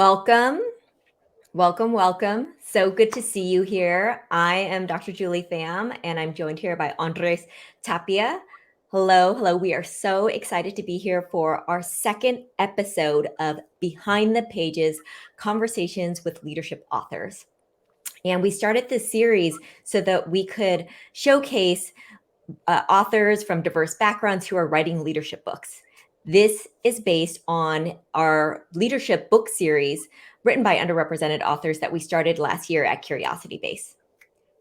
Welcome, welcome. So good to see you here. I am Dr. Julie Pham, and I'm joined here by Andrés Tapia. Hello. We are so excited to be here for our second episode of Behind the Pages Conversations with Leadership Authors. And we started this series so that we could showcase authors from diverse backgrounds who are writing leadership books. This is based on our leadership book series written by underrepresented authors that we started last year at CuriosityBased.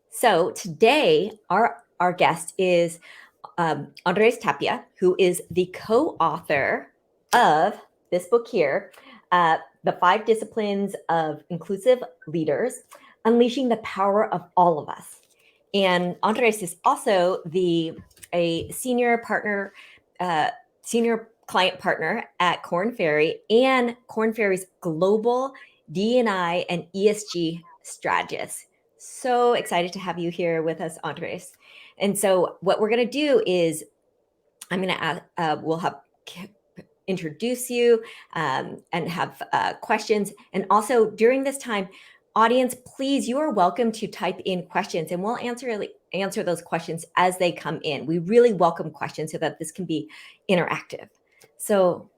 So today, our guest is Andrés Tapia, who is the co-author of this book here, The 5 Disciplines of Inclusive Leaders, Unleashing the Power of All of Us. And Andrés is also a senior client partner at Korn Ferry and Korn Ferry's global D&I and ESG strategist. So excited to have you here with us, Andrés. And so what we're going to do is we'll have introduce you and have questions. And also during this time, audience, please, you are welcome to type in questions and we'll answer those questions as they come in. We really welcome questions so that this can be interactive. So,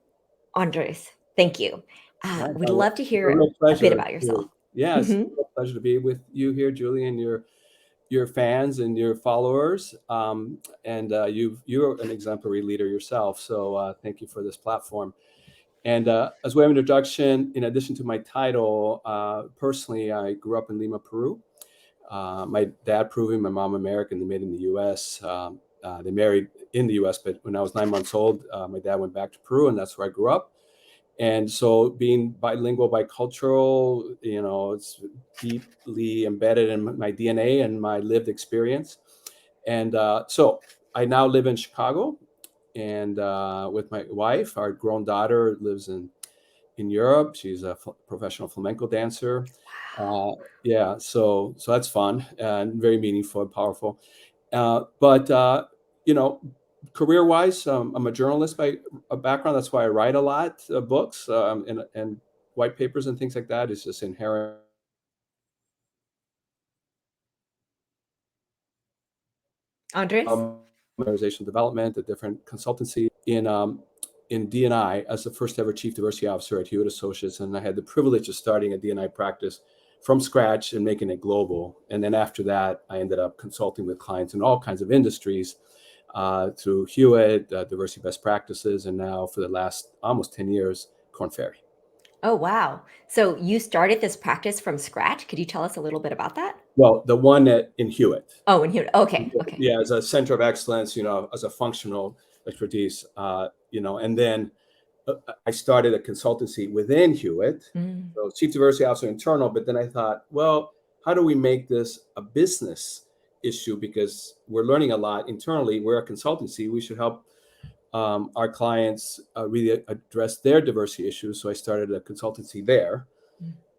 Andrés, thank you. We'd love to hear a bit about yourself. Yeah, it's a pleasure to be with you here, Julie, and your fans and your followers. You're an exemplary leader yourself. So thank you for this platform. And as way of introduction, in addition to my title, personally, I grew up in Lima, Peru. My dad Peruvian, my mom American. They met in the U.S. They married in the U.S., but when I was 9 months old, my dad went back to Peru, and that's where I grew up. And so being bilingual, bicultural, it's deeply embedded in my DNA and my lived experience. And so I now live in Chicago, and with my wife. Our grown daughter lives in Europe. She's a professional flamenco dancer. Wow. So that's fun and very meaningful and powerful. Career-wise, I'm a journalist by background. That's why I write a lot of books and white papers and things like that. It's just inherent. Andrés? Organizational development, a different consultancy in D&I as the first ever chief diversity officer at Hewitt Associates. And I had the privilege of starting a D&I practice from scratch and making it global. And then after that, I ended up consulting with clients in all kinds of industries through Hewitt, diversity best practices, and now for the last almost 10 years, Korn Ferry. Oh, wow. So you started this practice from scratch. Could you tell us a little bit about that? Well, the one in Hewitt. Oh, in Hewitt. Okay. Yeah, as a center of excellence, as a functional expertise, and then I started a consultancy within Hewitt. So chief diversity officer internal, but then I thought, well, how do we make this a business issue? Because we're learning a lot internally. We're a consultancy. We should help our clients really address their diversity issues. So I started a consultancy there.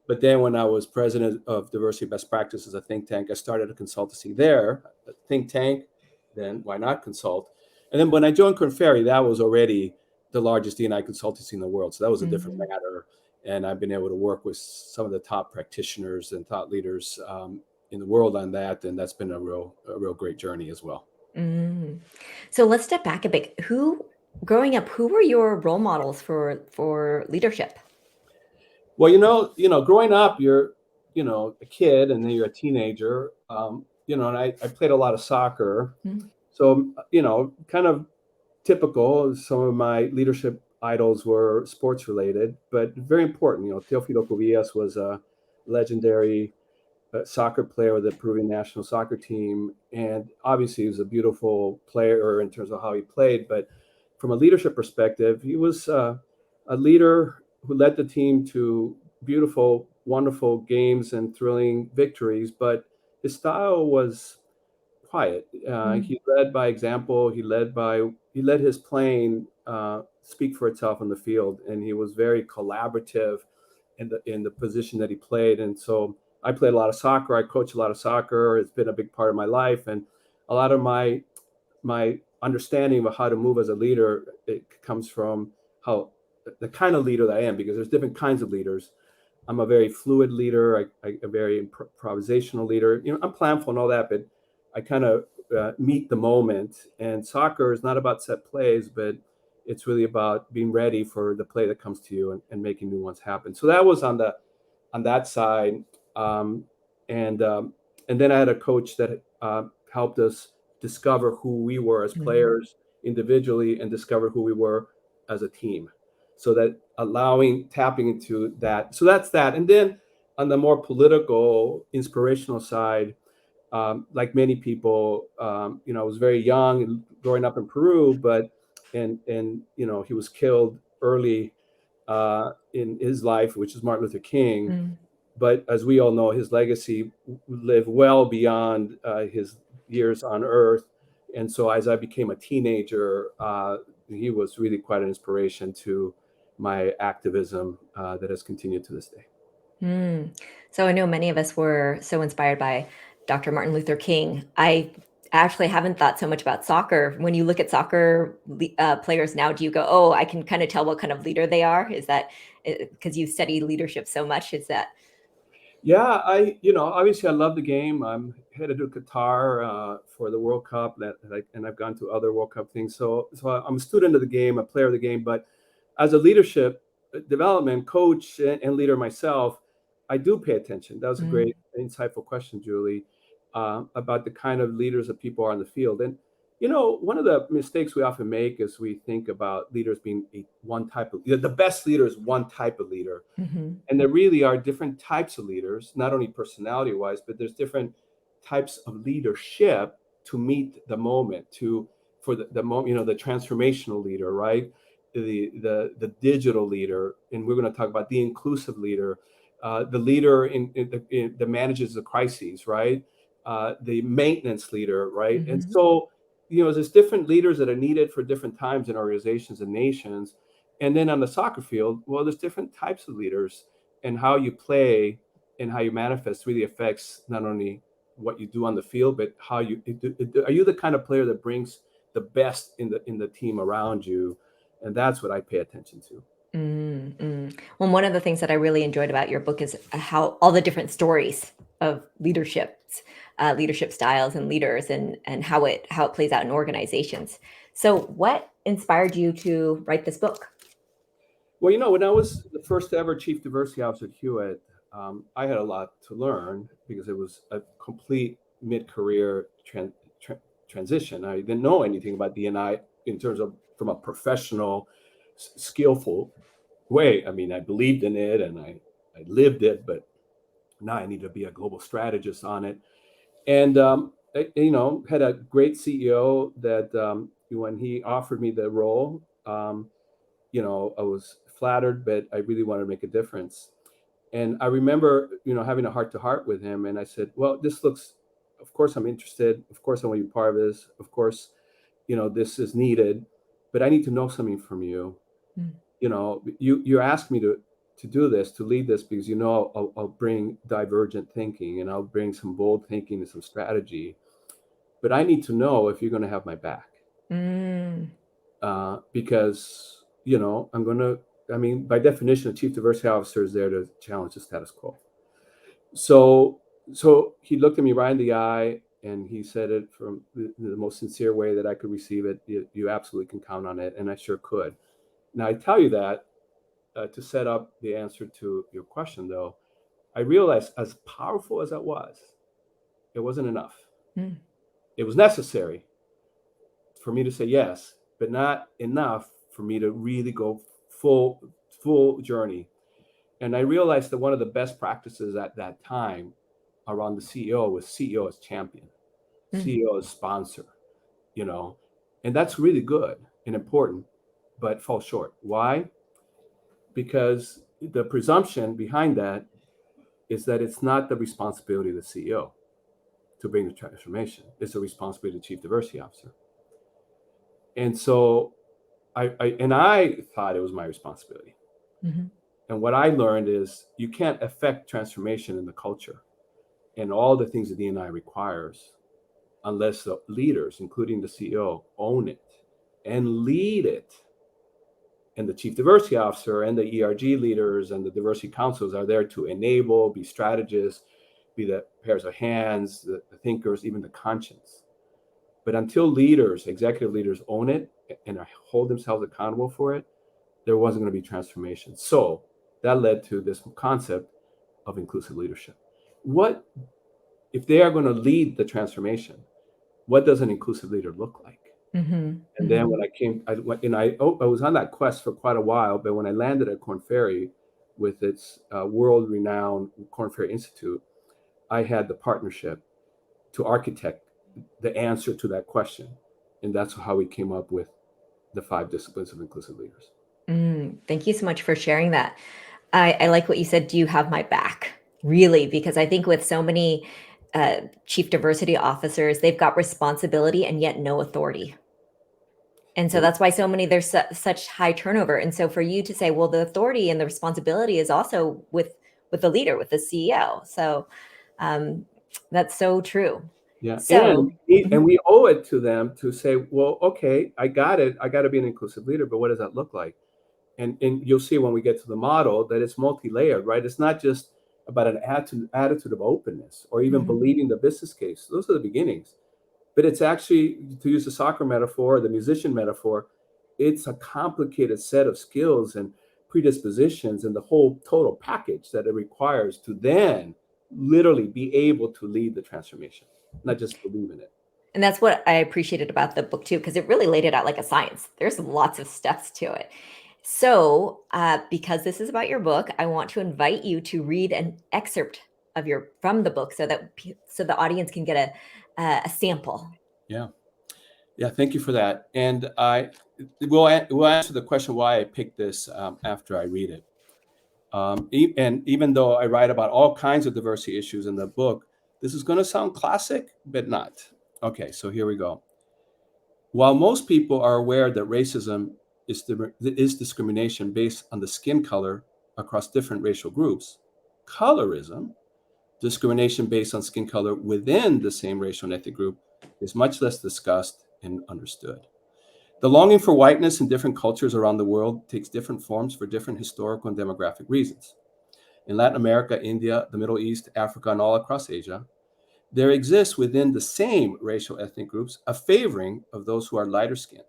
But then when I was president of Diversity Best Practices, a think tank, I started a consultancy there, a think tank, then why not consult? And then when I joined Korn Ferry, that was already the largest D&I consultancy in the real. So that was a different matter. And I've been able to work with some of the top practitioners and thought leaders in the world on that. And that's been a real great journey as well. So let's step back a bit. Growing up, who were your role models for leadership? Well, growing up, you're, a kid and then you're a teenager, and I played a lot of soccer. So, kind of typical. Some of my leadership idols were sports related, but very important. Teofilo Cubillas was a legendary soccer player with the Peruvian national soccer team. And obviously he was a beautiful player in terms of how he played. But from a leadership perspective, he was a leader who led the team to beautiful, wonderful games and thrilling victories. But his style was quiet. He led by example. He let his playing speak for itself on the field. And he was very collaborative in the position that he played. And so I played a lot of soccer. I coach a lot of soccer. It's been a big part of my life. And a lot of my understanding of how to move as a leader, it comes from how the kind of leader that I am, because there's different kinds of leaders. I'm a very fluid leader, a very improvisational leader. I'm planful and all that, but I kind of meet the moment. And soccer is not about set plays, but it's really about being ready for the play that comes to you and making new ones happen. So that was on that side. Um, and then I had a coach that helped us discover who we were as players individually and discover who we were as a team. So that tapping into that. So that's that. And then on the more political, inspirational side, like many people, I was very young and growing up in Peru, but he was killed early in his life, which is Martin Luther King. But as we all know, his legacy lived well beyond his years on Earth. And so as I became a teenager, he was really quite an inspiration to my activism that has continued to this day. So I know many of us were so inspired by Dr. Martin Luther King. I actually haven't thought so much about soccer. When you look at soccer players now, do you go, oh, I can kind of tell what kind of leader they are? Is that because you study leadership so much? Is that? Yeah, obviously I love the game. I'm headed to Qatar for the World Cup, and I've gone to other World Cup things. So I'm a student of the game, a player of the game. But as a leadership development coach and leader myself, I do pay attention. That was a great, insightful question, Julie, about the kind of leaders that people are on the field. And one of the mistakes we often make is we think about leaders being one type of the best leader is one type of leader. And there really are different types of leaders, not only personality wise, but there's different types of leadership to meet the moment, for the moment, the transformational leader, right? The digital leader, and we're going to talk about the inclusive leader, the leader that manages the crises, right? The maintenance leader, right? And so, there's different leaders that are needed for different times in organizations and nations. And then on the soccer field, well, there's different types of leaders, and how you play and how you manifest really affects not only what you do on the field, but how are you the kind of player that brings the best in the team around you? And that's what I pay attention to. Well, one of the things that I really enjoyed about your book is how all the different stories of leadership styles and leaders, and how it plays out in organizations. So, what inspired you to write this book? Well, when I was the first ever chief diversity officer at Hewitt, I had a lot to learn because it was a complete mid-career transition. I didn't know anything about D&I in terms of from a professional, skillful way. I mean, I believed in it and I lived it, but now I need to be a global strategist on it. And had a great CEO that when he offered me the role, I was flattered, but I really wanted to make a difference. And I remember, having a heart to heart with him. And I said, well, of course I'm interested. Of course I want to be part of this. Of course, this is needed, but I need to know something from you. You asked me to do this, to lead this, because, I'll bring divergent thinking and I'll bring some bold thinking and some strategy, but I need to know if you're going to have my back. Because, by definition, a chief diversity officer is there to challenge the status quo. So he looked at me right in the eye and he said it from the most sincere way that I could receive it. You absolutely can count on it. And I sure could. Now, I tell you that to set up the answer to your question, though, I realized as powerful as that was, it wasn't enough. It was necessary for me to say yes, but not enough for me to really go full journey. And I realized that one of the best practices at that time around the CEO was CEO as champion, CEO as sponsor, and that's really good and important, but falls short. Why? Because the presumption behind that is that it's not the responsibility of the CEO to bring the transformation. It's the responsibility of the chief diversity officer. And so I thought it was my responsibility. And what I learned is you can't affect transformation in the culture and all the things that D&I requires unless the leaders, including the CEO, own it and lead it. And the chief diversity officer and the ERG leaders and the diversity councils are there to enable, be strategists, be the pairs of hands, the thinkers, even the conscience. But until leaders, executive leaders, own it and hold themselves accountable for it, there wasn't going to be transformation. So that led to this concept of inclusive leadership. What, if they are going to lead the transformation, what does an inclusive leader look like? And then when I was on that quest for quite a while, but when I landed at Korn Ferry with its world-renowned Korn Ferry Institute, I had the partnership to architect the answer to that question. And that's how we came up with the 5 disciplines of inclusive leaders. Thank you so much for sharing that. I like what you said, do you have my back? Really, because I think with so many chief diversity officers, they've got responsibility and yet no authority. And so that's why there's such high turnover. And so for you to say, well, the authority and the responsibility is also with the leader, with the CEO. So that's so true. Yeah. So, and we owe it to them to say, well, okay, I got it. I got to be an inclusive leader, but what does that look like? And you'll see when we get to the model that it's multi-layered, right? It's not just about an attitude of openness or even believing the business case. Those are the beginnings. But it's actually, to use the soccer metaphor, the musician metaphor, it's a complicated set of skills and predispositions and the whole total package that it requires to then literally be able to lead the transformation, not just believe in it. And that's what I appreciated about the book too, because it really laid it out like a science. There's lots of steps to it. So, because this is about your book, I want to invite you to read an excerpt from the book so that the audience can get a sample. Yeah, thank you for that. And we'll answer the question why I picked this after I read it. And even though I write about all kinds of diversity issues in the book, this is going to sound classic, but not. Okay, so here we go. While most people are aware that racism is discrimination based on the skin color across different racial groups, colorism, discrimination based on skin color within the same racial and ethnic group, is much less discussed and understood. The longing for whiteness in different cultures around the world takes different forms for different historical and demographic reasons. In Latin America, India, the Middle East, Africa, and all across Asia, there exists within the same racial ethnic groups a favoring of those who are lighter skinned.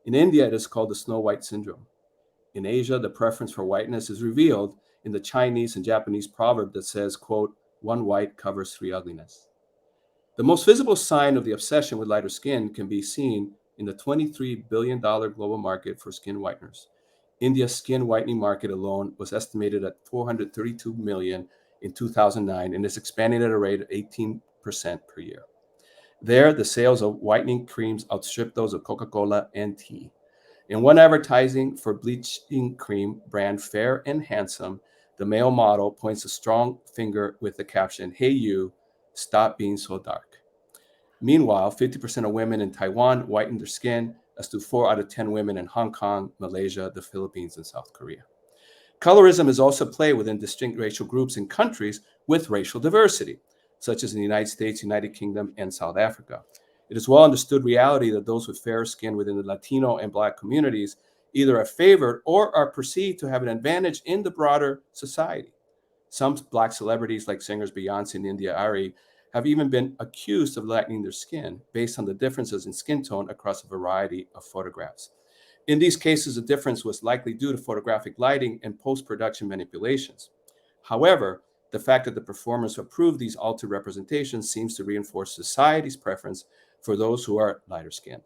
In India, it is called the Snow White syndrome. In Asia, the preference for whiteness is revealed in the Chinese and Japanese proverb that says, quote, "One white covers 3 ugliness." The most visible sign of the obsession with lighter skin can be seen in the $23 billion global market for skin whiteners. India's skin whitening market alone was estimated at $432 million in 2009 and is expanding at a rate of 18% per year. There, the sales of whitening creams outstrip those of Coca-Cola and tea. In one advertising for bleaching cream brand Fair and Handsome, the male model points a strong finger with the caption, "Hey you, stop being so dark." Meanwhile, 50% of women in Taiwan whiten their skin, as do 4 out of 10 women in Hong Kong, Malaysia, the Philippines, and South Korea. Colorism is also played within distinct racial groups in countries with racial diversity, such as in the United States, United Kingdom, and South Africa. It is well understood reality that those with fairer skin within the Latino and Black communities either are favored or are perceived to have an advantage in the broader society. Some Black celebrities, like singers Beyonce and India Ari, have even been accused of lightening their skin based on the differences in skin tone across a variety of photographs. In these cases, the difference was likely due to photographic lighting and post-production manipulations. However, the fact that the performers approved these altered representations seems to reinforce society's preference for those who are lighter skinned.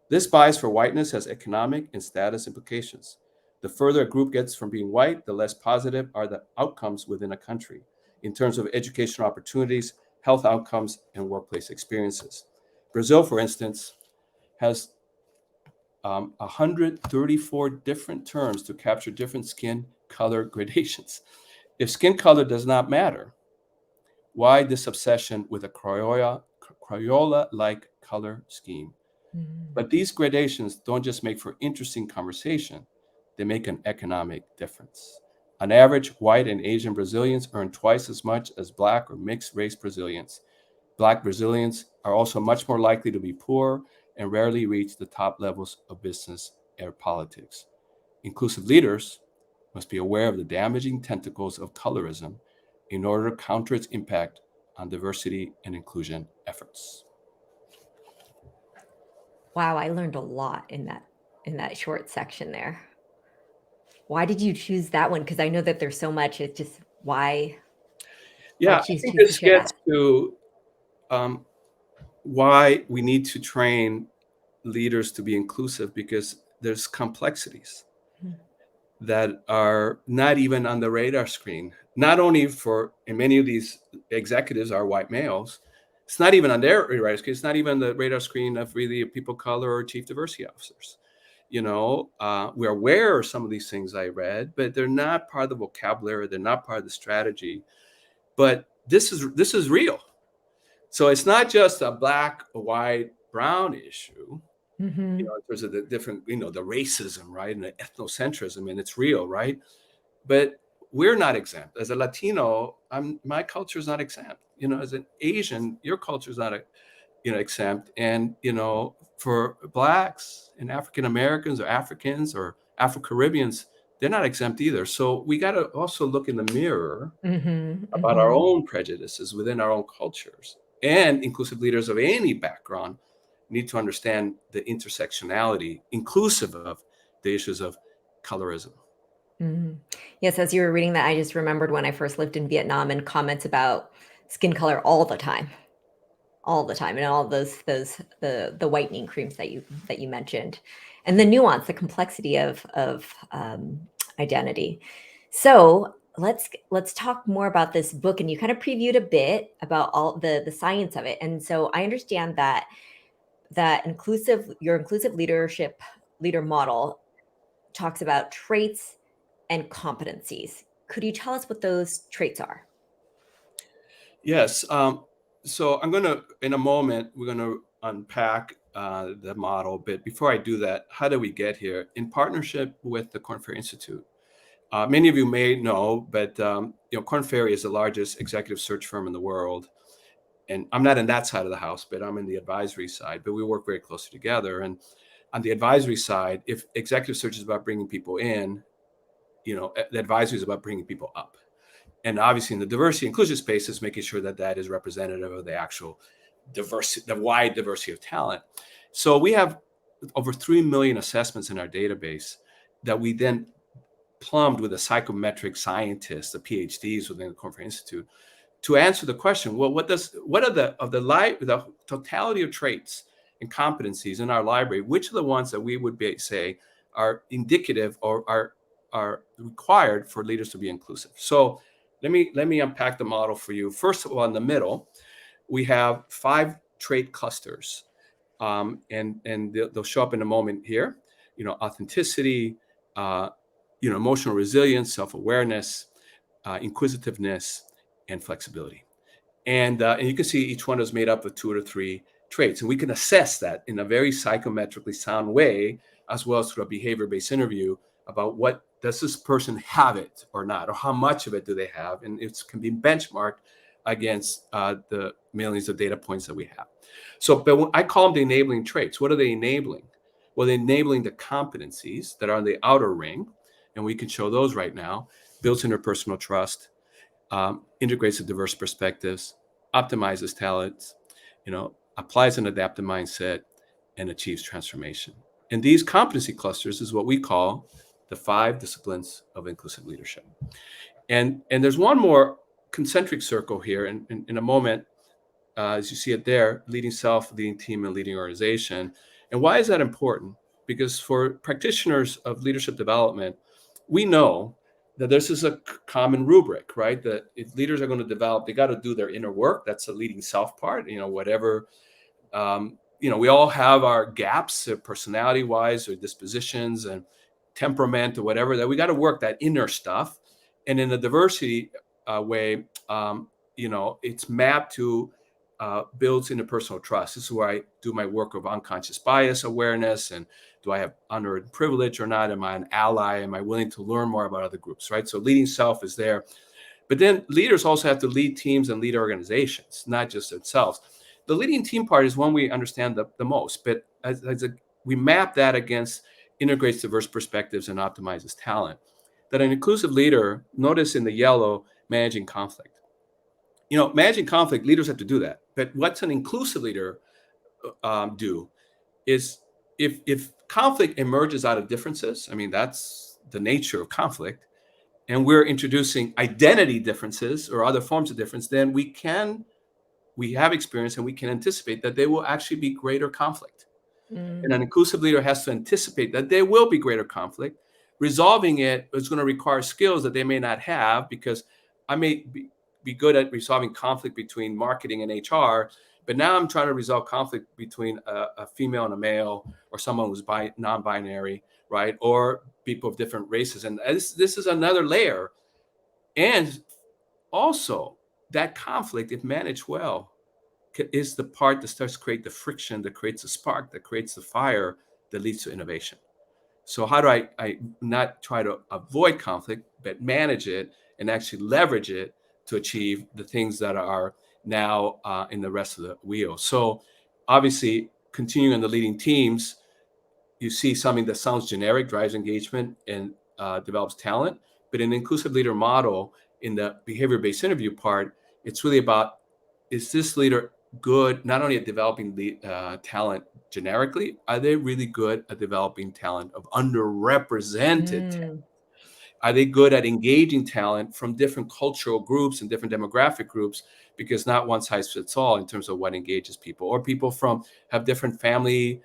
This bias for whiteness has economic and status implications. The further a group gets from being white, the less positive are the outcomes within a country in terms of educational opportunities, health outcomes, and workplace experiences. Brazil, for instance, has 134 different terms to capture different skin color gradations. If skin color does not matter, why this obsession with a Crayola-like color scheme? But these gradations don't just make for interesting conversation, they make an economic difference. On average, white and Asian Brazilians earn twice as much as Black or mixed race Brazilians. Black Brazilians are also much more likely to be poor and rarely reach the top levels of business or politics. Inclusive leaders must be aware of the damaging tentacles of colorism in order to counter its impact on diversity and inclusion efforts. Wow, I learned a lot in that short section there. Why did you choose that one? Because I know that there's so much. It's just why Yeah, I choose think to this share gets that? to why we need to train leaders to be inclusive, because there's complexities that are not even on the radar screen. Not only for, and many of these executives are white males, it's not even on their radar screen. It's not even the radar screen of really people of color or chief diversity officers. We're aware of some of these things I read, but they're not part of the vocabulary. They're not part of the strategy. But this is real. So it's not just a black, white, brown issue. Mm-hmm. In terms of the different, the racism, right, and the ethnocentrism, and it's real, right? But we're not exempt. As a Latino, my culture is not exempt. As an Asian, your culture is not exempt. And for Blacks and African Americans or Africans or Afro-Caribbeans, they're not exempt either. So we got to also look in the mirror about our own prejudices within our own cultures. And inclusive leaders of any background need to understand the intersectionality, inclusive of the issues of colorism. Mm-hmm. Yes, as you were reading that, I just remembered when I first lived in Vietnam and comments about skin color all the time, and all those the whitening creams that you mentioned, and the nuance, the complexity of identity. So let's talk more about this book. And you kind of previewed a bit about all the science of it. And so I understand that your inclusive leader model talks about traits and competencies. Could you tell us what those traits are? Yes. So I'm going to, in a moment, we're going to unpack the model. But before I do that, how did we get here? In partnership with the Korn Ferry Institute. Many of you may know, but Korn Ferry is the largest executive search firm in the world. And I'm not in that side of the house, but I'm in the advisory side. But we work very closely together. And on the advisory side, if executive search is about bringing people in, the advisory is about bringing people up. And obviously in the diversity inclusion space is making sure that that is representative of the actual diversity, the wide diversity of talent. So we have over 3 million assessments in our database that we then plumbed with a psychometric scientist, the PhDs within the Korn Ferry Institute, to answer the question, well, what are the totality of traits and competencies in our library, which are the ones that we would say are indicative or are required for leaders to be inclusive? So let me unpack the model for you. First of all, in the middle, we have 5 trait clusters, and they'll show up in a moment here. Authenticity, emotional resilience, self-awareness, inquisitiveness, and flexibility. And you can see each one is made up of 2 or 3 traits. And we can assess that in a very psychometrically sound way, as well as through a behavior-based interview about what does this person have it or not, or how much of it do they have. And it can be benchmarked against the millions of data points that we have. So, but I call them the enabling traits. What are they enabling? Well, they're enabling the competencies that are on the outer ring, and we can show those right now. Builds interpersonal trust, integrates the diverse perspectives, optimizes talents, applies an adaptive mindset, and achieves transformation. And these competency clusters is what we call the 5 disciplines of inclusive leadership. And there's one more concentric circle here in a moment, as you see it there: leading self, leading team, and leading organization. And why is that important? Because for practitioners of leadership development, we know that this is a common rubric, right? That if leaders are going to develop, they got to do their inner work. That's the leading self part, whatever. We all have our gaps, personality wise, or dispositions and temperament or whatever, that we got to work that inner stuff. And in the diversity way, it's mapped to builds interpersonal trust. This is where I do my work of unconscious bias awareness. And do I have honor and privilege or not? Am I an ally? Am I willing to learn more about other groups, right? So leading self is there. But then leaders also have to lead teams and lead organizations, not just themselves. The leading team part is one we understand the most. But we map that against integrates diverse perspectives and optimizes talent. That an inclusive leader, notice in the yellow, managing conflict. Managing conflict, leaders have to do that. But what's an inclusive leader do is if conflict emerges out of differences, I mean, that's the nature of conflict, and we're introducing identity differences or other forms of difference, then we have experience and we can anticipate that there will actually be greater conflict. And an inclusive leader has to anticipate that there will be greater conflict. Resolving it is going to require skills that they may not have, because I may be good at resolving conflict between marketing and HR, but now I'm trying to resolve conflict between a female and a male, or someone who's non-binary, right? Or people of different races. And this is another layer. And also, that conflict, if managed well, is the part that starts to create the friction, that creates the spark, that creates the fire, that leads to innovation. So how do I not try to avoid conflict, but manage it and actually leverage it to achieve the things that are now in the rest of the wheel? So obviously, continuing on the leading teams, you see something that sounds generic, drives engagement and develops talent. But in the inclusive leader model, in the behavior-based interview part, it's really about, is this leader good not only at developing the talent generically, are they really good at developing talent of underrepresented talent? Are they good at engaging talent from different cultural groups and different demographic groups? Because not one size fits all in terms of what engages people, or people have different family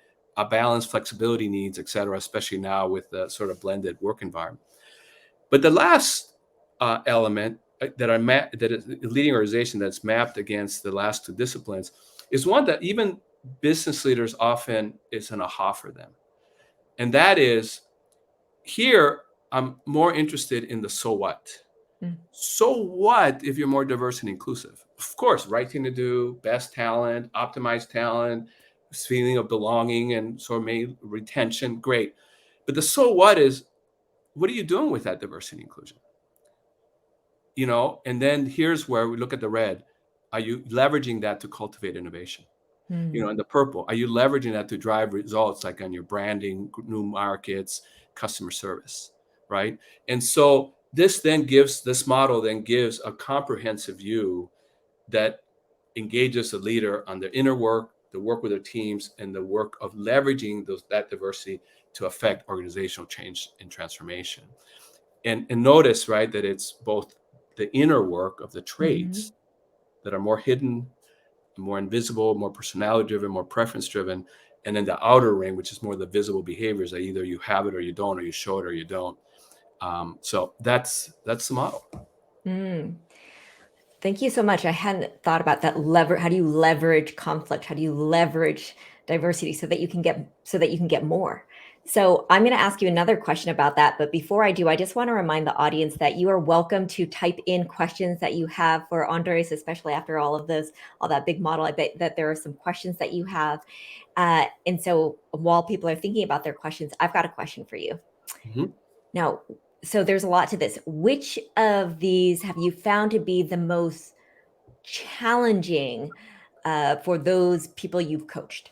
balance, flexibility needs, et cetera, especially now with the sort of blended work environment. But the last element that is a leading organization that's mapped against the last two disciplines is one that even business leaders often is an aha for them. And that is, here, I'm more interested in the so what. So what if you're more diverse and inclusive? Of course, right thing to do, best talent, optimized talent, feeling of belonging and sort of maybe retention, great. But the so what is, what are you doing with that diversity and inclusion? And then here's where we look at the red. Are you leveraging that to cultivate innovation? And the purple, are you leveraging that to drive results, like on your branding, new markets, customer service, right? And so this model then gives a comprehensive view that engages the leader on their inner work, the work with their teams, and the work of leveraging that diversity to affect organizational change and transformation. And notice, right, that it's both the inner work of the traits that are more hidden, more invisible, more personality driven, more preference driven, and then the outer ring, which is more the visible behaviors that either you have it or you don't, or you show it or you don't. So that's the model. Thank you so much. I hadn't thought about that how do you leverage conflict? How do you leverage diversity so that you can get more? So I'm going to ask you another question about that. But before I do, I just want to remind the audience that you are welcome to type in questions that you have for Andres, especially after all that big model. I bet that there are some questions that you have. And so while people are thinking about their questions, I've got a question for you. Now, so there's a lot to this. Which of these have you found to be the most challenging for those people you've coached?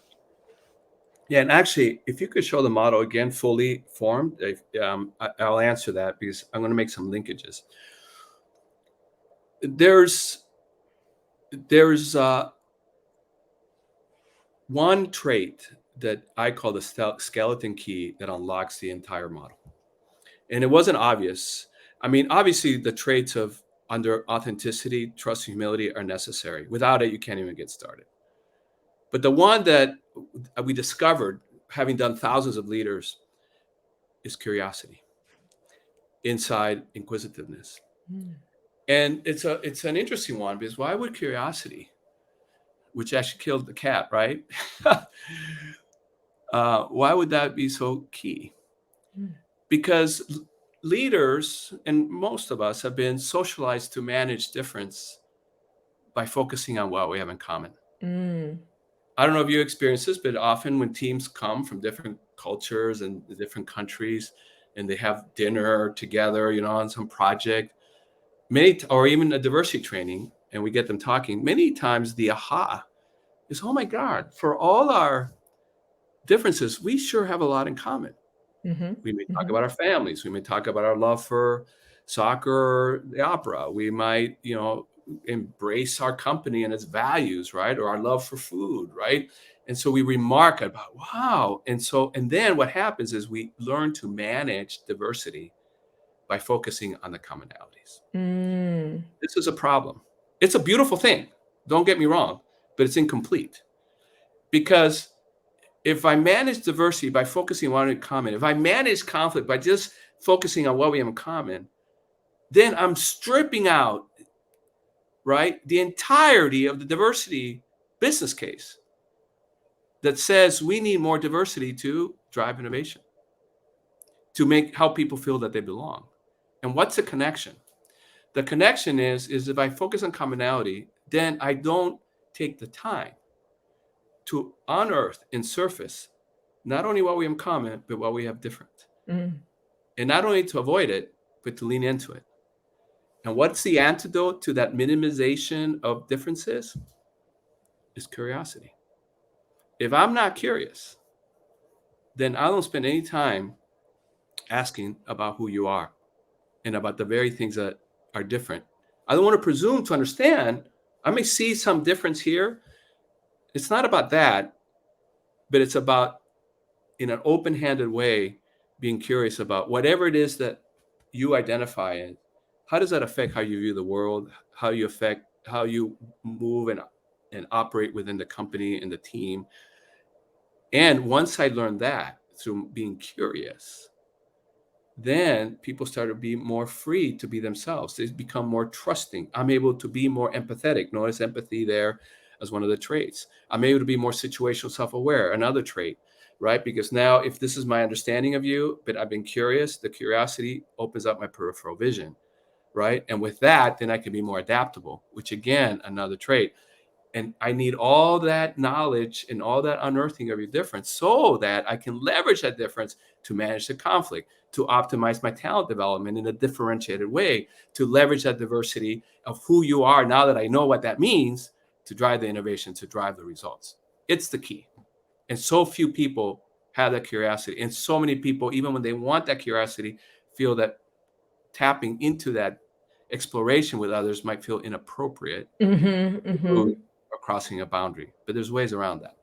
Yeah, and actually, if you could show the model again, fully formed, I'll answer that, because I'm going to make some linkages. There's one trait that I call the skeleton key that unlocks the entire model. And it wasn't obvious. I mean, obviously, the traits of under authenticity, trust, and humility are necessary. Without it, you can't even get started. But the one that we discovered, having done thousands of leaders, is curiosity, inside inquisitiveness. And it's an interesting one, because why would curiosity, which actually killed the cat, right? Why would that be so key? Because leaders, and most of us, have been socialized to manage difference by focusing on what we have in common. I don't know if you experience this, but often when teams come from different cultures and different countries, and they have dinner together, on some project, or even a diversity training, and we get them talking, many times the aha is, oh my God, for all our differences, we sure have a lot in common. We may talk about our families. We may talk about our love for soccer, the opera. We might, embrace our company and its values, right? Or our love for food, right? And so we remark about, wow. And then what happens is we learn to manage diversity by focusing on the commonalities. This is a problem. It's a beautiful thing. Don't get me wrong, but it's incomplete. Because if I manage diversity by focusing on what we have in common, if I manage conflict by just focusing on what we have in common, then I'm stripping out, right, the entirety of the diversity business case that says we need more diversity to drive innovation, to help people feel that they belong. And what's the connection? The connection is if I focus on commonality, then I don't take the time to unearth and surface not only what we have in common, but what we have different. And not only to avoid it, but to lean into it. And what's the antidote to that minimization of differences? Is curiosity. If I'm not curious, then I don't spend any time asking about who you are and about the very things that are different. I don't want to presume to understand. I may see some difference here. It's not about that, but it's about, in an open-handed way, being curious about whatever it is that you identify in. How does that affect how you view the world, how you move and operate within the company and the team? And once I learned that through being curious, then people start to be more free to be themselves. They become more trusting. I'm able to be more empathetic. Notice empathy there as one of the traits. I'm able to be more situational self-aware, another trait, right? Because now if this is my understanding of you, but I've been curious, the curiosity opens up my peripheral vision, right? And with that, then I can be more adaptable, which again, another trait. And I need all that knowledge and all that unearthing of your difference so that I can leverage that difference to manage the conflict, to optimize my talent development in a differentiated way, to leverage that diversity of who you are now that I know what that means, to drive the innovation, to drive the results. It's the key. And so few people have that curiosity. And so many people, even when they want that curiosity, feel that tapping into that exploration with others might feel inappropriate. Or crossing a boundary, but there's ways around that.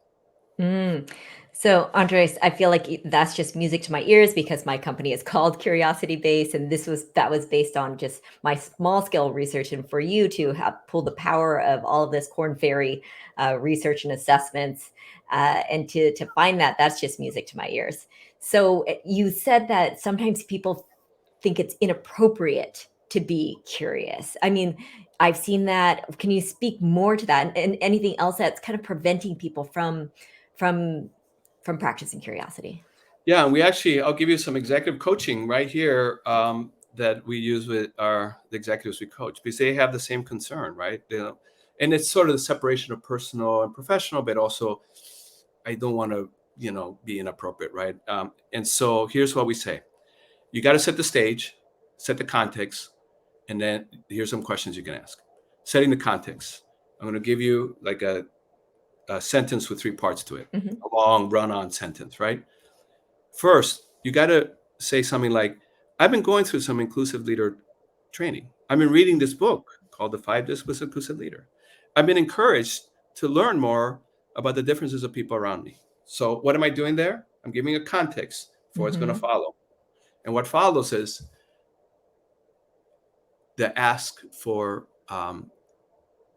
So, Andres, I feel like that's just music to my ears because my company is called CuriosityBased, and that was based on just my small scale research. And for you to have pulled the power of all of this Korn Ferry research and assessments, and to find that's just music to my ears. So, you said that sometimes people think it's inappropriate to be curious. I mean, I've seen that. Can you speak more to that, and anything else that's kind of preventing people from practicing curiosity? Yeah, and I'll give you some executive coaching right here that we use with the executives we coach, because they have the same concern, right? And it's sort of the separation of personal and professional, but also I don't want to, be inappropriate, right? And so here's what we say. You got to set the stage, set the context, and then here's some questions you can ask. Setting the context. I'm going to give you like a sentence with 3 parts to it, a long run-on sentence, right? First, you got to say something like, I've been going through some inclusive leader training. I've been reading this book called The 5 Disciplines of Inclusive Leader. I've been encouraged to learn more about the differences of people around me. So what am I doing there? I'm giving a context for what's going to follow. And what follows is the ask for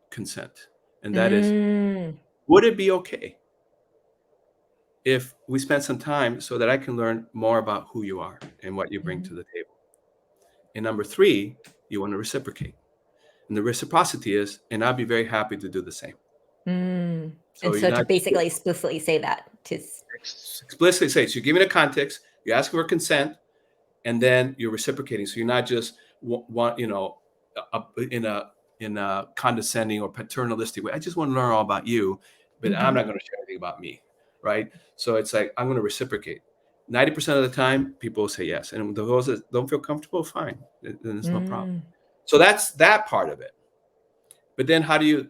consent. And that is, would it be okay if we spend some time so that I can learn more about who you are and what you bring to the table? And number 3, you want to reciprocate. And the reciprocity is, and I'll be very happy to do the same. So to basically explicitly say that. Explicitly say, so you give me the context, you ask for consent, and then you're reciprocating. So you're not just in a condescending or paternalistic way. I just want to learn all about you, but I'm not going to share anything about me, right? So it's like, I'm going to reciprocate. 90% of the time, people will say yes. And those that don't feel comfortable, fine. Then there's no problem. So that's that part of it. But then how do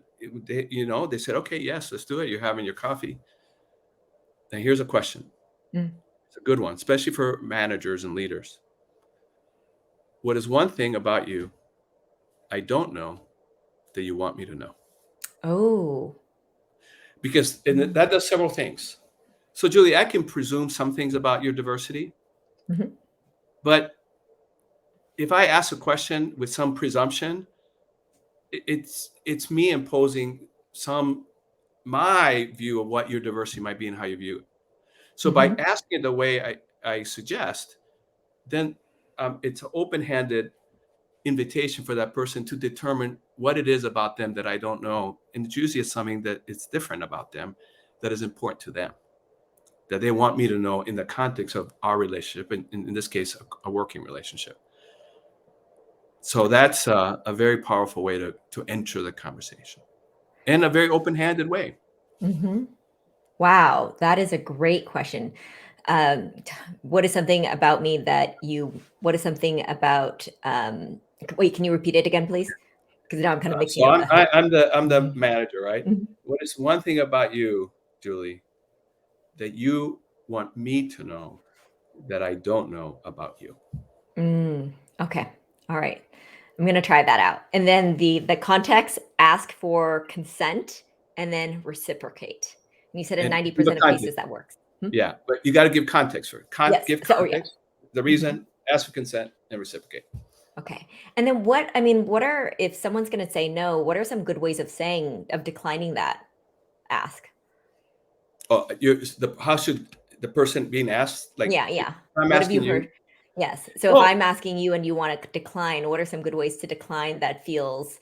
they said, okay, yes, let's do it. You're having your coffee. Now here's a question. It's a good one, especially for managers and leaders. What is one thing about you I don't know that you want me to know? Oh. Because that does several things. So, Julie, I can presume some things about your diversity, Mm-hmm. but if I ask a question with some presumption, it's me imposing my view of what your diversity might be and how you view it. So by Mm-hmm. asking it the way I suggest, then it's an open-handed invitation for that person to determine what it is about them that I don't know. And it's usually something that it's different about them that is important to them, that they want me to know in the context of our relationship, and in this case, a working relationship. So that's a very powerful way to enter the conversation, in a very open-handed way. Mm-hmm. Wow, that is a great question. What is something about me that what is something about, wait, can you repeat it again, please? Because now I'm kind of mixing So up I'm the manager, right? Mhm. What is one thing about you, Julie, that you want me to know that I don't know about you? Okay. All right. I'm gonna try that out. And then the context, ask for consent and then reciprocate. And you said in And give a 90% of context. cases that works. Hmm? Yeah, but you got to give context for it. Yes. Give So, oh yeah. context, the Mhm. reason, ask for consent, and reciprocate. Okay. And then what are, if someone's gonna say no, what are some good ways of declining that ask? Oh, how should the person being asked, like, Yeah, if yeah. I'm What have you asking you? heard? Yes. So if Well, I'm asking you and you want to decline, what are some good ways to decline that feels,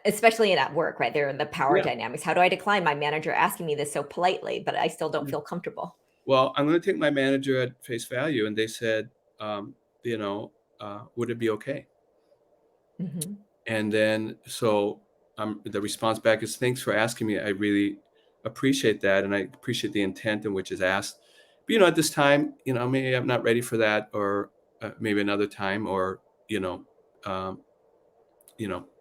especially in at work, right? There are the power yeah. dynamics. How do I decline my manager asking me this so politely, but I still don't Yeah. feel comfortable? Well, I'm going to take my manager at face value, and they said, you know, would it be okay? Hmm. And then so the response back is, thanks for asking me. I really appreciate that, and I appreciate the intent in which is asked. But at this time, maybe I'm not ready for that, or maybe another time, or you know, um,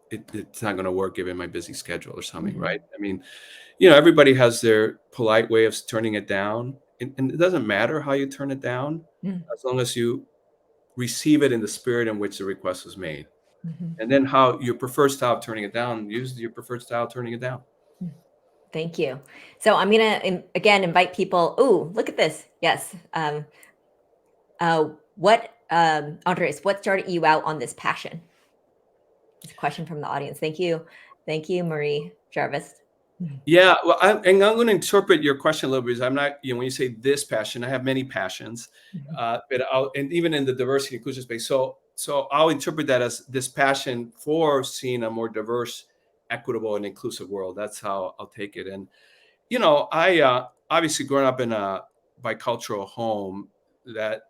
it's not going to work given my busy schedule or something, Hmm. right? I mean, everybody has their polite way of turning it down, and it doesn't matter how you turn it down, as long as you receive it in the spirit in which the request was made. Hmm. And then how your preferred style of turning it down, use your preferred style of turning it down. Thank you. So I'm gonna again invite people. Oh, look at this. Yes. Andres, what started you out on this passion? It's a question from the audience. Thank you, Marie Jarvis. Mhm. Yeah, well, I'm going to interpret your question a little bit, because I'm not, when you say this passion, I have many passions, Mhm. and even in the diversity inclusion space. So I'll interpret that as this passion for seeing a more diverse, equitable, and inclusive world. That's how I'll take it. And I obviously growing up in a bicultural home, that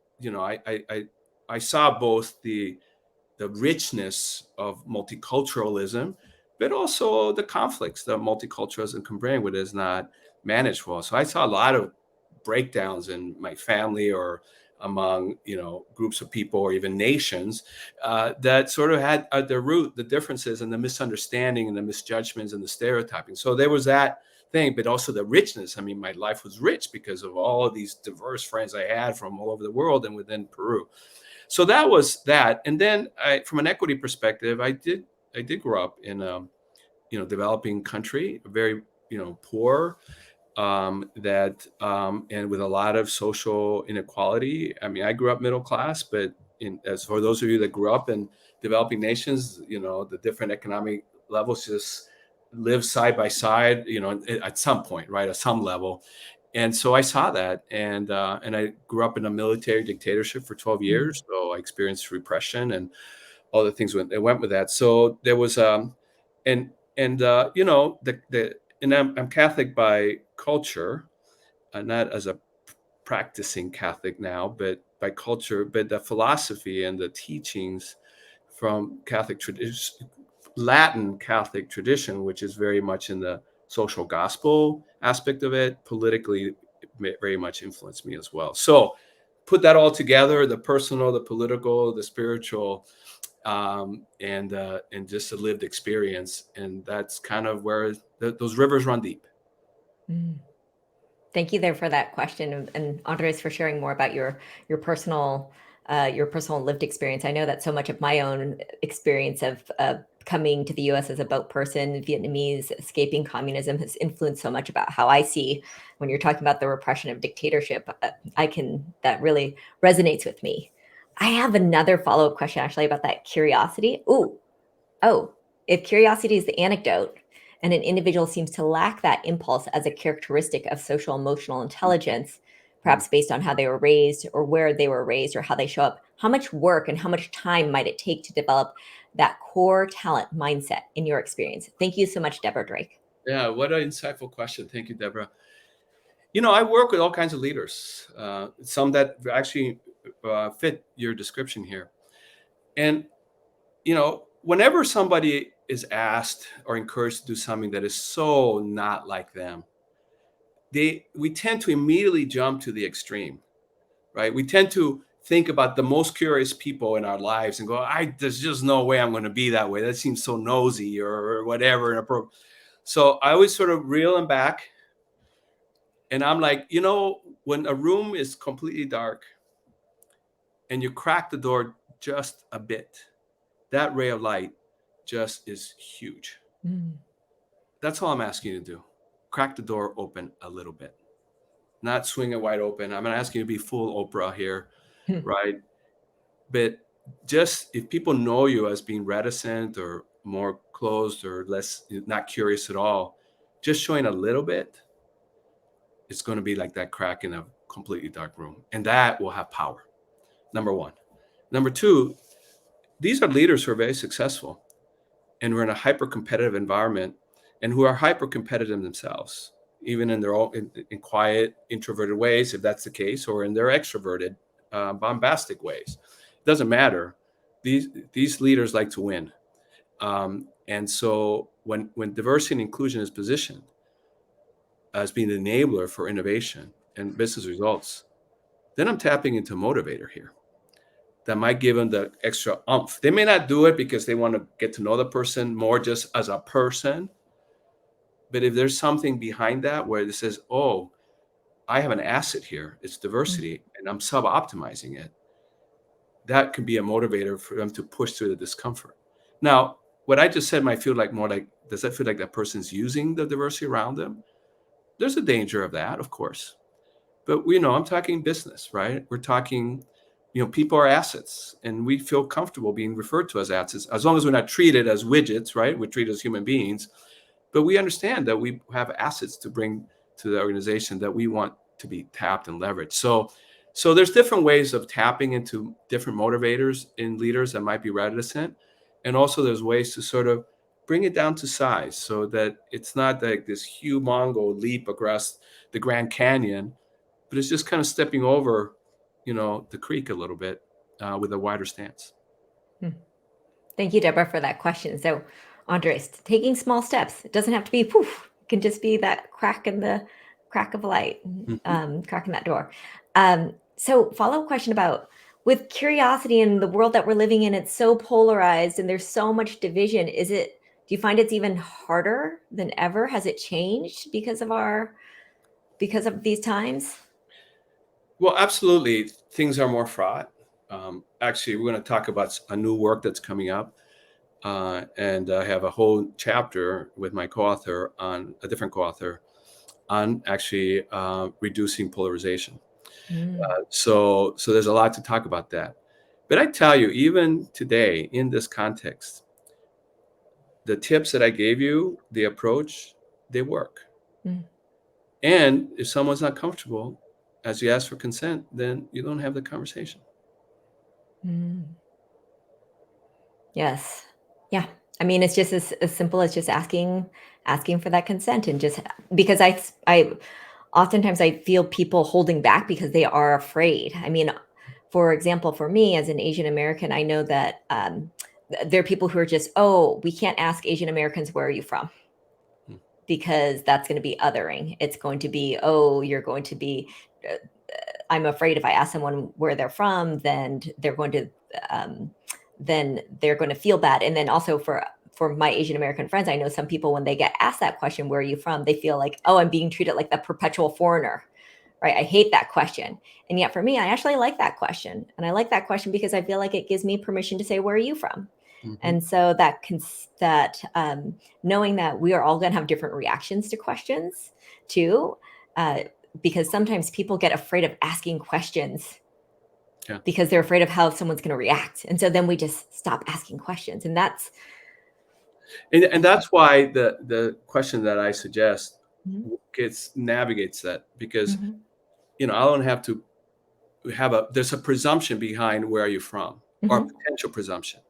I saw both the richness of multiculturalism, but also the conflicts that multiculturalism can bring when it's not managed well. So I saw a lot of breakdowns in my family, or among groups of people, or even nations, that sort of had at their root the differences and the misunderstanding and the misjudgments and the stereotyping. So there was that thing, but also the richness. I mean, my life was rich because of all of these diverse friends I had from all over the world and within Peru. So that was that. And then from an equity perspective, I did grow up in a developing country, very poor, and with a lot of social inequality. I mean, I grew up middle class, but as for those of you that grew up in developing nations, the different economic levels just live side by side, at some point, right, at some level. And so I saw that, and I grew up in a military dictatorship for 12 Mm. years, so I experienced repression and all the things that went with that. So there was and the and I'm Catholic by culture, not as a practicing Catholic now, but by culture. But the philosophy and the teachings from Catholic tradition, Latin Catholic tradition, which is very much in the social gospel aspect of it, politically, it very much influenced me as well. So put that all together, the personal, the political, the spiritual, and just a lived experience. And that's kind of where those rivers run deep. Mm. Thank you there for that question, and Andres for sharing more about your personal lived experience. I know that so much of my own experience of coming to the U.S. as a boat person, Vietnamese, escaping communism has influenced so much about how I see when you're talking about the repression of dictatorship. That really resonates with me. I have another follow-up question actually about that curiosity. If curiosity is the anecdote, and an individual seems to lack that impulse as a characteristic of social emotional intelligence, perhaps based on how they were raised or where they were raised or how they show up, how much work and how much time might it take to develop that core talent mindset in your experience? Thank you so much, Deborah Drake. Yeah, what an insightful question. Thank you, Deborah. I work with all kinds of leaders, some that actually fit your description here. And, whenever somebody is asked or encouraged to do something that is so not like them, we tend to immediately jump to the extreme, right? We tend to think about the most curious people in our lives and go, there's just no way I'm going to be that way. That seems so nosy or whatever. So I always sort of reel them back. And I'm like, when a room is completely dark and you crack the door just a bit, that ray of light just is huge. That's all I'm asking you to do. Crack the door open a little bit, not swing it wide open. I'm not asking you to be full Oprah here, right? But just if people know you as being reticent or more closed or less, not curious at all, just showing a little bit, it's going to be like that crack in a completely dark room. And that will have power. Number one. Number two, these are leaders who are very successful and we're in a hyper competitive environment and who are hyper competitive themselves, even in their own in quiet, introverted ways, if that's the case, or in their extroverted, bombastic ways. It doesn't matter. These leaders like to win. And so when diversity and inclusion is positioned as being an enabler for innovation and business results, then I'm tapping into a motivator here that might give them the extra oomph. They may not do it because they want to get to know the person more just as a person. But if there's something behind that where it says, oh, I have an asset here, it's diversity, and I'm sub-optimizing it, that can be a motivator for them to push through the discomfort. Now, what I just said might feel like more like, does that feel like that person's using the diversity around them? There's a danger of that, of course. But I'm talking business, right? We're talking, people are assets, and we feel comfortable being referred to as assets as long as we're not treated as widgets, right? We're treated as human beings. But we understand that we have assets to bring to the organization that we want to be tapped and leveraged. So there's different ways of tapping into different motivators in leaders that might be reticent. And also there's ways to sort of bring it down to size so that it's not like this humongous leap across the Grand Canyon, but it's just kind of stepping over, the creek a little bit with a wider stance. Thank you, Deborah, for that question. So, Andres, taking small steps. It doesn't have to be poof. It can just be that crack of light, cracking that door. So, follow-up question about with curiosity in the world that we're living in, it's so polarized and there's so much division. Do you find it's even harder than ever? Has it changed because of these times? Well, absolutely. Things are more fraught. Actually, we're going to talk about a new work that's coming up. And I have a whole chapter with my a different co-author, on actually reducing polarization. So there's a lot to talk about that. But I tell you, even today in this context, the tips that I gave you, the approach, they work. And if someone's not comfortable, as you ask for consent, then you don't have the conversation. Yes. Yeah. I mean, it's just as simple as just asking for that consent, and just because I oftentimes I feel people holding back because they are afraid. I mean, for example, for me as an Asian American, I know that there are people who are just, oh, we can't ask Asian Americans, where are you from? Because that's going to be othering. It's going to be, oh, you're going to be, I'm afraid if I ask someone where they're from, then they're going to feel bad. And then also for for my Asian American friends, I know some people, when they get asked that question, where are you from? They feel like, oh, I'm being treated like the perpetual foreigner, right? I hate that question. And yet for me, I actually like that question. And I like that question because I feel like it gives me permission to say, where are you from? Mm-hmm. And so knowing that we are all going to have different reactions to questions too, because sometimes people get afraid of asking questions because they're afraid of how someone's going to react. And so then we just stop asking questions. And that's why the question that I suggest navigates that, because I don't have to there's a presumption behind where are you from, or a potential presumption.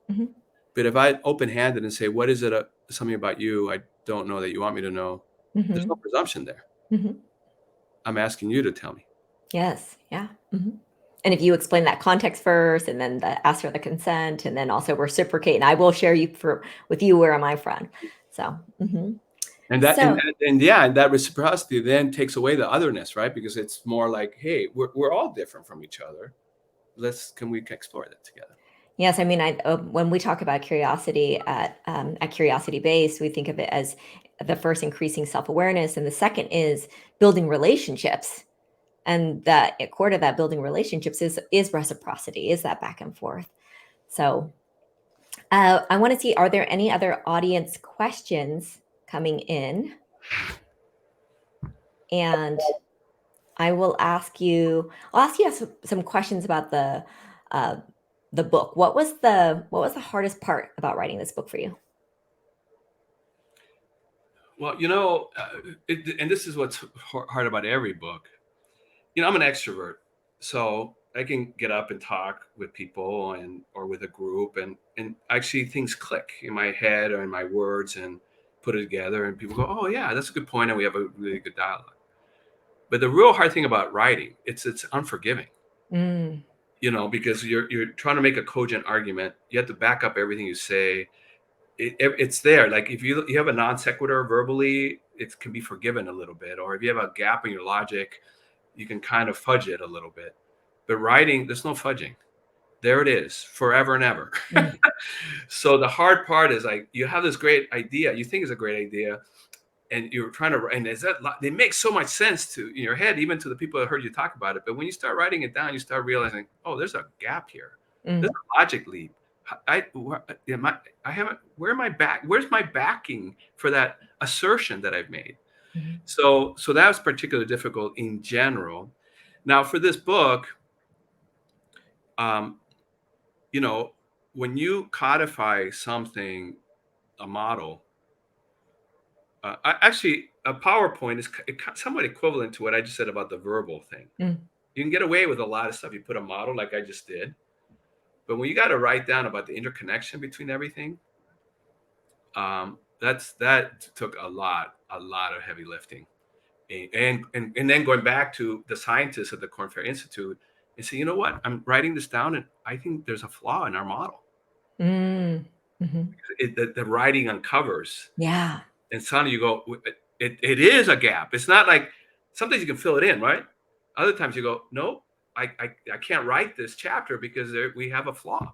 But if I open-handed and say, what is it, something about you I don't know that you want me to know, there's no presumption there. I'm asking you to tell me. Yes. Yeah. And if you explain that context first, and then ask for the consent, and then also reciprocate, and I will share with you where am I from. So, and that reciprocity then takes away the otherness, right? Because it's more like, hey, we're all different from each other. Can we explore that together? Yes, I mean, when we talk about curiosity at CuriosityBased, we think of it as the first, increasing self-awareness, and the second is building relationships. And that at core to that building relationships is reciprocity, is that back and forth. So I want to see, are there any other audience questions coming in? And I'll ask you some questions about the book. What was the hardest part about writing this book for you? Well, and this is what's hard about every book. I'm an extrovert, so I can get up and talk with people or with a group, and actually things click in my head or in my words and put it together, and people go, oh yeah, that's a good point, and we have a really good dialogue. But the real hard thing about writing, it's unforgiving. Because you're trying to make a cogent argument. You have to back up everything you say. It's there. Like if you have a non sequitur verbally, it can be forgiven a little bit. Or if you have a gap in your logic, you can kind of fudge it a little bit. But writing, there's no fudging. There it is, forever and ever. So the hard part is, like, you have this great idea, you think it's a great idea, and you're trying to, and they make so much sense in your head, even to the people that heard you talk about it. But when you start writing it down, you start realizing, oh, there's a gap here. There's a logic leap. Where's my backing for that assertion that I've made? So that was particularly difficult in general. Now for this book, when you codify something, a model, actually a PowerPoint is somewhat equivalent to what I just said about the verbal thing. You can get away with a lot of stuff. You put a model like I just did, but when you got to write down about the interconnection between everything, that took a lot of heavy lifting, and then going back to the scientists at the Korn Ferry Institute and say, you know what, I'm writing this down, and I think there's a flaw in our model. The writing uncovers, and suddenly you go, it is a gap. It's not like sometimes you can fill it in, right? Other times you go, no, I can't write this chapter because we have a flaw.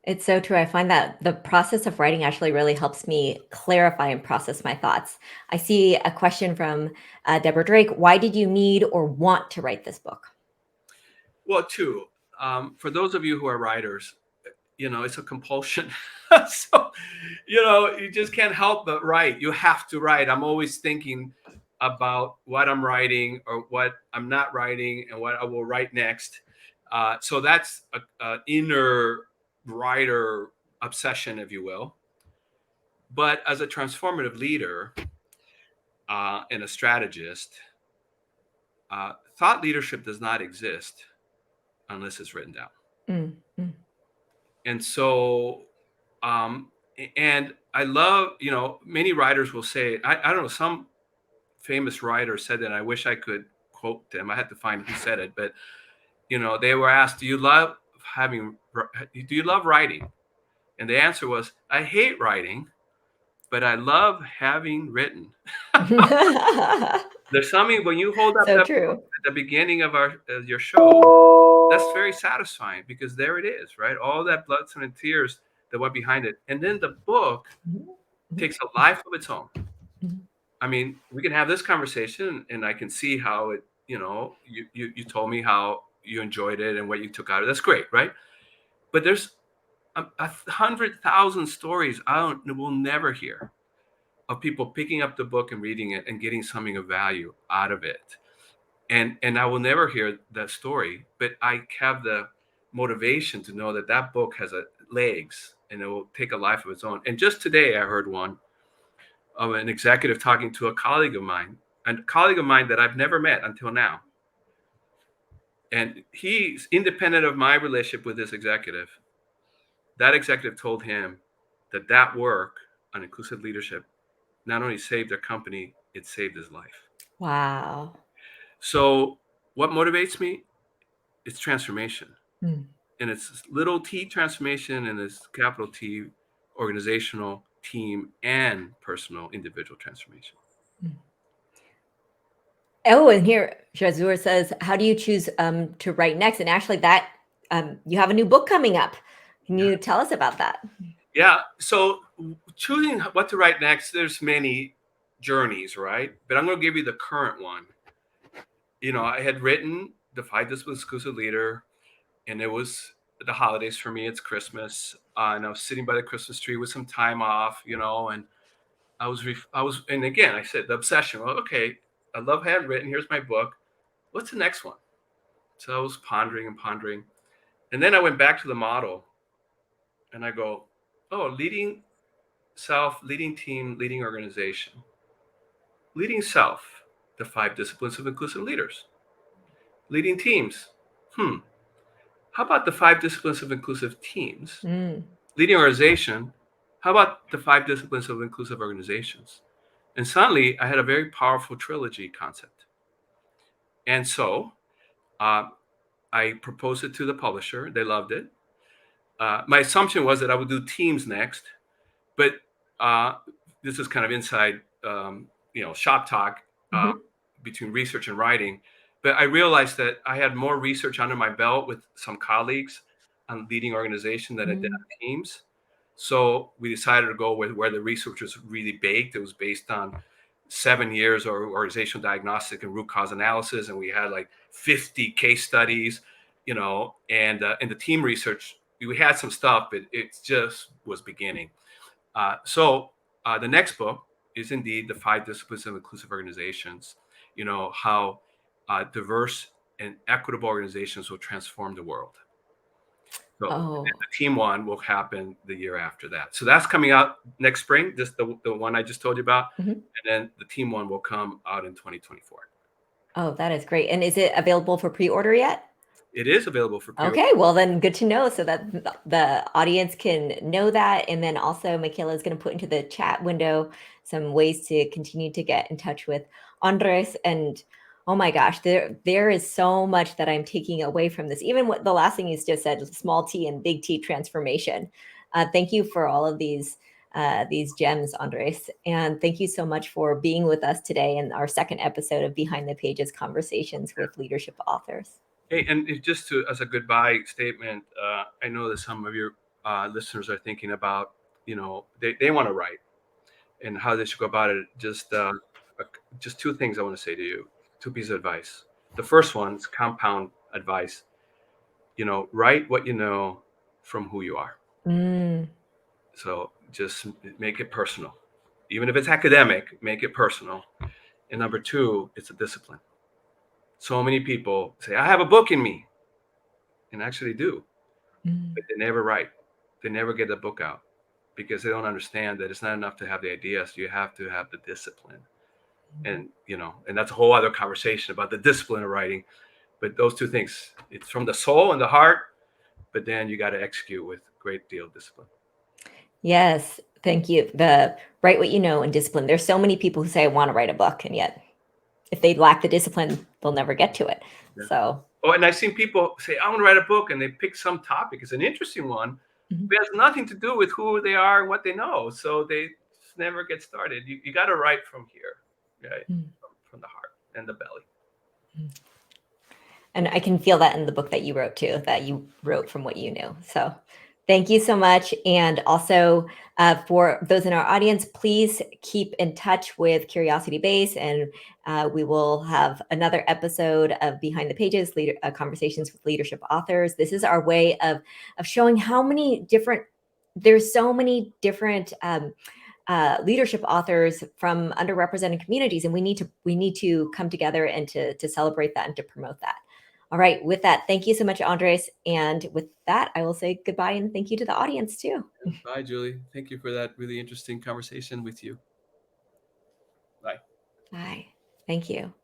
It's so true. I find that the process of writing actually really helps me clarify and process my thoughts. I see a question from Deborah Drake. Why did you need or want to write this book? Well, two. For those of you who are writers, it's a compulsion. So, you just can't help but write. You have to write. I'm always thinking about what I'm writing or what I'm not writing and what I will write next. So that's an inner writer obsession, if you will. But as a transformative leader and a strategist, thought leadership does not exist unless it's written down. And so, and I love, many writers will say, I don't know, some famous writer said that, I wish I could quote them. I had to find who said it, but, they were asked, do you love writing? And the answer was, I hate writing, but I love having written. There's something when you hold up at the beginning of your show, that's very satisfying, because there it is, right? All that blood, sweat, and tears that went behind it. And then the book Mhm. takes a life of its own. Mhm. I mean, we can have this conversation, and I can see how it, you told me how you enjoyed it and what you took out of it. That's great, right? But there's 100,000 stories we'll never hear of people picking up the book and reading it and getting something of value out of it. And I will never hear that story, but I have the motivation to know that that book has legs and it will take a life of its own. And just today, I heard one of an executive talking to a colleague of mine that I've never met until now. And he's independent of my relationship with this executive. That executive told him that work on inclusive leadership not only saved their company, it saved his life. Wow. So what motivates me? It's transformation. Mm. And it's little t transformation, and it's capital T, organizational, team, and personal individual transformation. Mm. Oh, and here Jazur says, how do you choose to write next? And actually that you have a new book coming up. Can you tell us about that? Yeah. So choosing what to write next, there's many journeys, right? But I'm going to give you the current one. I had written The 5 Disciplines Exclusive Leader, and it was the holidays for me. It's Christmas. And I was sitting by the Christmas tree with some time off, and and again, I said the obsession. Well, okay, I love handwritten. Here's my book. What's the next one? So I was pondering and pondering. And then I went back to the model and I go, oh, leading self, leading team, leading organization. Leading self, the 5 disciplines of inclusive leaders. Leading teams. How about the 5 disciplines of inclusive teams? Mm. Leading organization. How about the 5 disciplines of inclusive organizations? And suddenly I had a very powerful trilogy concept. And so I proposed it to the publisher. They loved it. My assumption was that I would do teams next, but this is kind of inside, shop talk Mm-hmm. between research and writing. But I realized that I had more research under my belt with some colleagues on leading organization than I did on teams. So we decided to go with where the research was really baked. It was based on 7 years of organizational diagnostic and root cause analysis, and we had like 50 case studies, and in the team research, we had some stuff, but it just was beginning. So the next book is indeed the 5 disciplines of inclusive organizations. How diverse and equitable organizations will transform the world. So Oh. the team one will happen the year after that. So that's coming out next spring, just the one I just told you about. Mm-hmm. And then the team one will come out in 2024. Oh, that is great. And is it available for pre-order yet? It is available for pre-order. Okay, well then good to know so that the audience can know that. And then also Michaela is going to put into the chat window some ways to continue to get in touch with Andres. And oh my gosh, there is so much that I'm taking away from this. Even what the last thing you just said, small T and big T transformation. Thank you for all of these gems, Andres. And thank you so much for being with us today in our second episode of Behind the Pages Conversations with Leadership Authors. Hey, and just as a goodbye statement, I know that some of your listeners are thinking about, they want to write and how they should go about it. Just 2 things I want to say to you, 2 pieces of advice. The first one is compound advice. Write what you know from who you are. Mm. So just make it personal. Even if it's academic, make it personal. And number 2, it's a discipline. So many people say, I have a book in me. And actually do. But they never write. They never get the book out because they don't understand that it's not enough to have the ideas. You have to have the discipline. And, and that's a whole other conversation about the discipline of writing. But those 2 things, it's from the soul and the heart, but then you got to execute with a great deal of discipline. Yes, thank you. The write what you know and discipline. There's so many people who say I want to write a book, and yet if they lack the discipline, they'll never get to it. Yeah. So. Oh, and I've seen people say, I want to write a book, and they pick some topic. It's an interesting one. Mm-hmm. It has nothing to do with who they are and what they know. So they just never get started. You got to write from here, right? Mm-hmm. From the heart and the belly. Mm-hmm. And I can feel that in the book that you wrote too, that you wrote from what you knew. So Thank you so much. And also for those in our audience, please keep in touch with CuriosityBased, and we will have another episode of Behind the Pages, conversations with leadership authors. This is our way of showing how many different, there's so many different leadership authors from underrepresented communities, and we need to come together and to celebrate that and to promote that. All right, with that, thank you so much, Andres. And with that, I will say goodbye and thank you to the audience too. Bye, Julie. Thank you for that really interesting conversation with you. Bye. Bye. Thank you.